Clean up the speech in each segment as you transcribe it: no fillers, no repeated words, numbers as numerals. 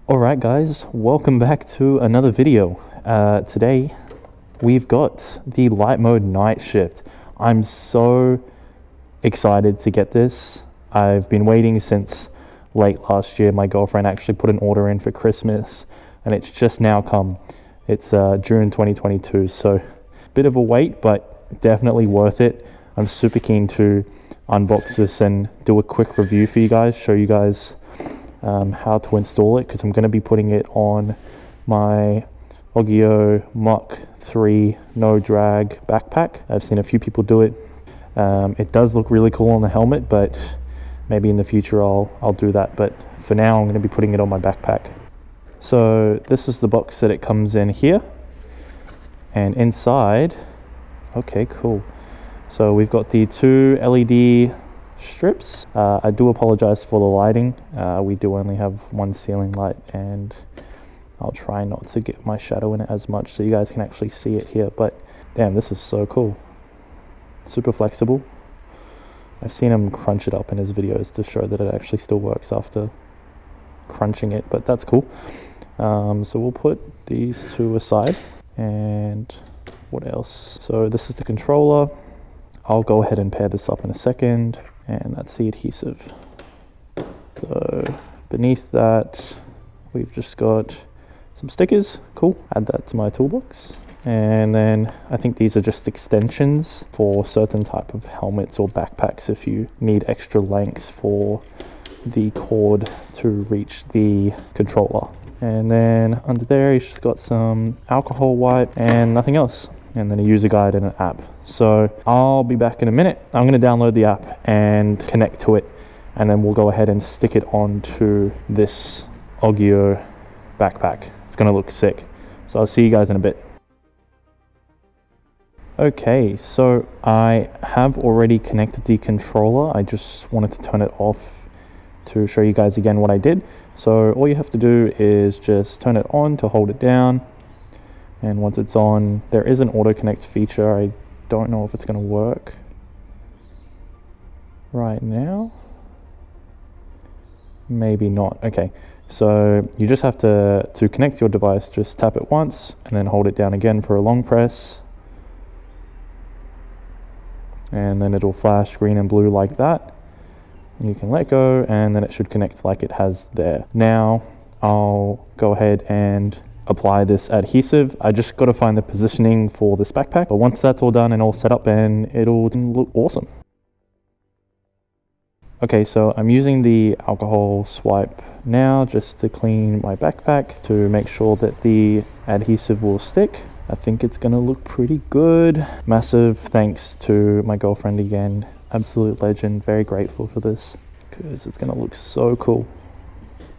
Alright guys, welcome back to another video. Today we've got the light mode night shift. I'm so excited to get this. I've been waiting since late last year. My girlfriend actually put an order in for Christmas and it's just now come. It's June 2022, so bit of a wait, but definitely worth it. I'm super keen to unbox this and do a quick review for you guys, show you guys how to install it, because I'm going to be putting it on my OGIO Mach 3 no drag backpack. I've seen a few people do it. It does look really cool on the helmet, but maybe in the future I'll do that. But for now I'm going to be putting it on my backpack. So this is the box that it comes in here, and inside, okay, cool. So we've got the two LED strips. I do apologize for the lighting. We do only have one ceiling light, and I'll try not to get my shadow in it as much so you guys can actually see it here. But damn, this is so cool. Super flexible. I've seen him crunch it up in his videos to show that it actually still works after crunching it, but that's cool. So we'll put these two aside. And what else? So this is the controller. I'll go ahead and pair this up in a second. And that's the adhesive. So beneath that we've just got some stickers. Cool, add that to my toolbox. And then I think these are just extensions for certain type of helmets or backpacks if you need extra length for the cord to reach the controller. And then under there he's just got some alcohol wipe and nothing else, and then a user guide and an app. So I'll be back in a minute. I'm going to download the app and connect to it, and then we'll go ahead and stick it onto this OGIO backpack. It's going to look sick. So I'll see you guys in a bit. Okay, so I have already connected the controller. I just wanted to turn it off to show you guys again what I did. So all you have to do is just turn it on to hold it down. And once it's on, there is an auto connect feature. I don't know if it's going to work right now. Maybe not. Okay, so you just have to connect your device, just tap it once and then hold it down again for a long press. And then it'll flash green and blue like that. You can let go and then it should connect like it has there. Now I'll go ahead and apply this adhesive. I just got to find the positioning for this backpack, but once that's all done and all set up, and it'll look awesome. Okay, so I'm using the alcohol swipe now just to clean my backpack to make sure that the adhesive will stick. I think it's gonna look pretty good. Massive thanks to my girlfriend again, absolute legend. Very grateful for this because it's gonna look so cool.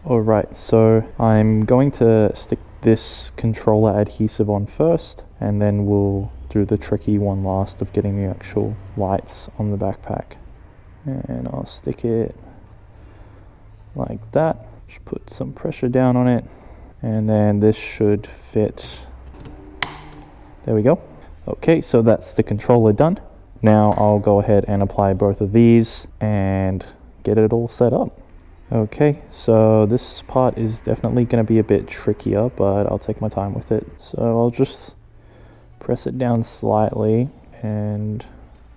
Alright, so I'm going to stick this controller adhesive on first, and then we'll do the tricky one last of getting the actual lights on the backpack. And I'll stick it like that. Just put some pressure down on it, and then this should fit. There we go. Okay, so that's the controller done. Now I'll go ahead and apply both of these and get it all set up. Okay, so this part is definitely going to be a bit trickier, but I'll take my time with it. So I'll just press it down slightly and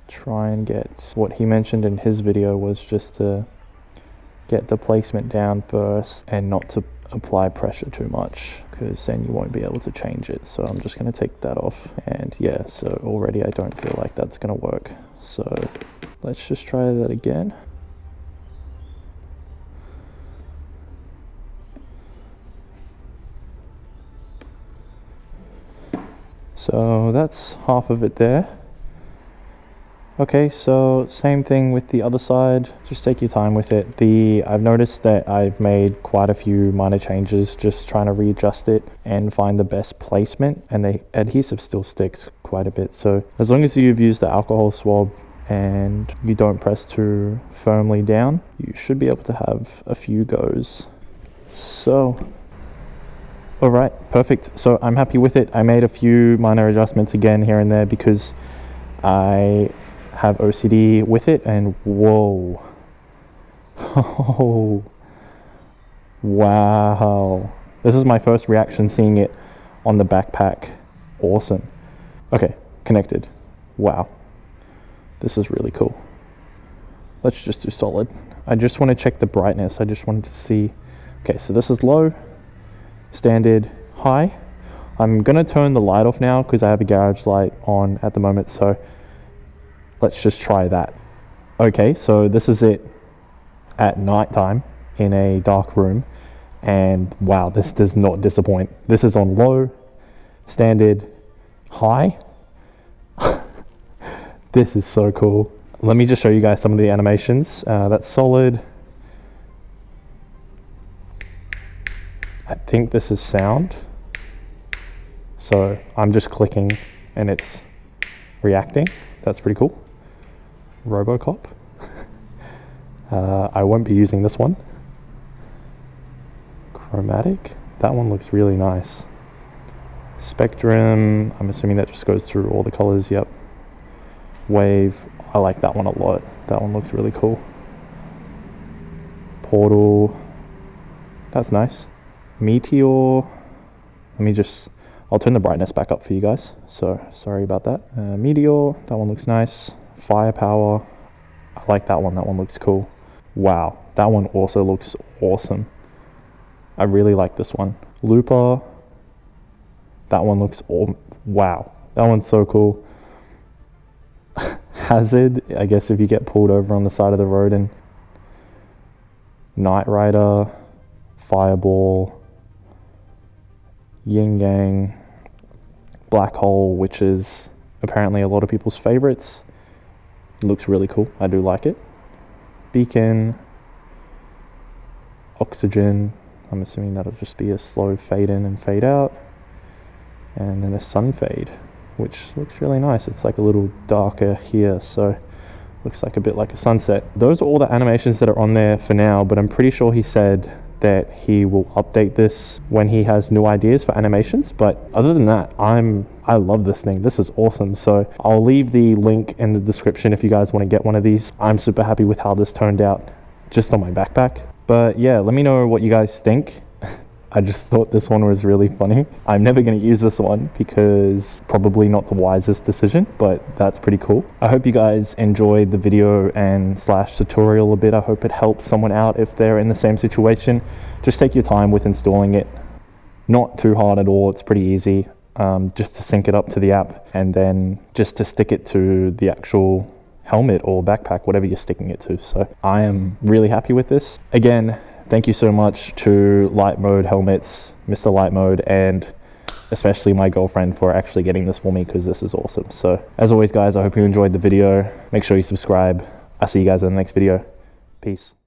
try and get what he mentioned in his video was just to get the placement down first and not to apply pressure too much, because then you won't be able to change it. So I'm just going to take that off, and yeah, so already I don't feel like that's going to work. So let's just try that again. So that's half of it there. Okay, so same thing with the other side. Just take your time with it. I've noticed that I've made quite a few minor changes just trying to readjust it and find the best placement, and the adhesive still sticks quite a bit. So as long as you've used the alcohol swab and you don't press too firmly down, you should be able to have a few goes. So alright, perfect. So I'm happy with it. I made a few minor adjustments again here and there because I have OCD with it, and whoa. Oh, wow. This is my first reaction seeing it on the backpack. Awesome. Okay, connected. Wow. This is really cool. Let's just do solid. I just want to check the brightness. I just wanted to see. Okay, so this is low, standard, high. I'm gonna turn the light off now because I have a garage light on at the moment, so let's just try that. Okay, so this is it at night time in a dark room, and wow, this does not disappoint. This is on low, standard, high. This is so cool. Let me just show you guys some of the animations. That's solid. I think this is sound. So I'm just clicking and it's reacting. That's pretty cool. RoboCop. I won't be using this one. Chromatic. That one looks really nice. Spectrum. I'm assuming that just goes through all the colors. Yep. Wave. I like that one a lot. That one looks really cool. Portal. That's nice. Meteor. Let me just, I'll turn the brightness back up for you guys. So sorry about that. Meteor. That one looks nice. Firepower. I like that one. That one looks cool. Wow. That one also looks awesome. I really like this one. Looper. That one looks, wow. That one's so cool. Hazard, I guess if you get pulled over on the side of the road. And Knight Rider, Fireball, Yin Yang, Black Hole, which is apparently a lot of people's favorites. It looks really cool. I do like it. Beacon, Oxygen. I'm assuming that'll just be a slow fade in and fade out. And then a sun fade, which looks really nice. It's like a little darker here, so looks like a bit like a sunset. Those are all the animations that are on there for now, but I'm pretty sure he said that he will update this when he has new ideas for animations. But other than that, I love this thing. This is awesome. So I'll leave the link in the description if you guys want to get one of these. I'm super happy with how this turned out just on my backpack. But yeah, let me know what you guys think. I just thought this one was really funny. I'm never going to use this one because probably not the wisest decision, but that's pretty cool. I hope you guys enjoyed the video and / tutorial a bit. I hope it helped someone out if they're in the same situation. Just take your time with installing it. Not too hard at all. It's pretty easy. Just to sync it up to the app and then just to stick it to the actual helmet or backpack, whatever you're sticking it to. So I am really happy with this. Again, thank you so much to Light Mode Helmets, Mr. Light Mode, and especially my girlfriend for actually getting this for me because this is awesome. So as always guys, I hope you enjoyed the video. Make sure you subscribe. I'll see you guys in the next video. Peace.